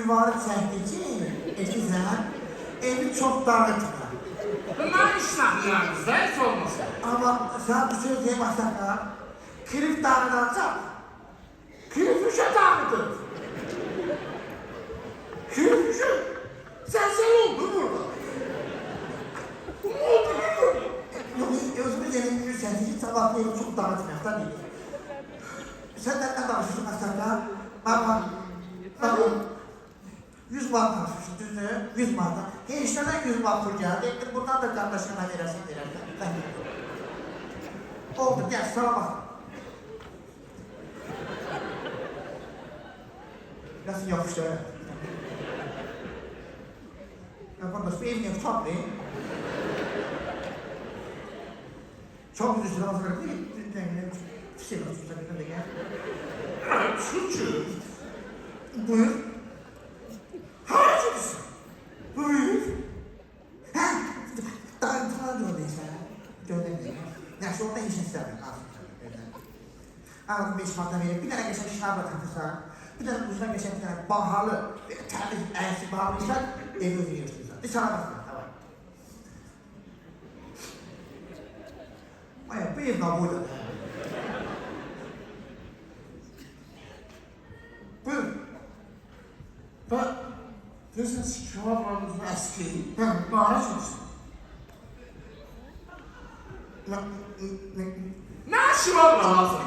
Gülvarı çəkdi ki, Eskizən, evi çok dağıtma. Bunlar işlahlarınızda hiç olmasa. Ama sen bir söz diyeyim Aslanlar, Kirif dağıtacak. Kirifüşe dağıtır. Kirifüşe, sen oldun burada. Ne oldu bilmiyorum. Yok, özümüz elin bir çəkdi ki, sabahlı evi çok dağıtmıyor, tabii. Sen de ne danışıyorsun Aslanlar? Baba, 100 manat danışıyorsun, düzü, 100 manat. Gençlerden 100 manat pul geldi, bundan da kardeşine verirsin, Oldu, gel, sana bak. Nasıl yapıştı öyle? Ya kardeş, bir evin çok değil. Çok üzücü namaz kırıp değil. Bir şey var, bir de gel. Suçu. Buyur. Harcımsın. Buyur. Ha, daha gördüyse, gördüyse. Yaxşı, orada iş istəmir, Anladım, 5 manata verib, bir dənə geçən şinabla takırsan, bir dənə uzuna geçən bir dənə bahalı, təbliğ, əyəsi bahalıysan, evi ödüyorsunsan. Dışarı baxın, tamam. Ay, bu ev qabuyla da. Buyur. Bak, görürsünüz ki, şavablarımızın əski, bahara çalışsın. Ne aşı var lazım?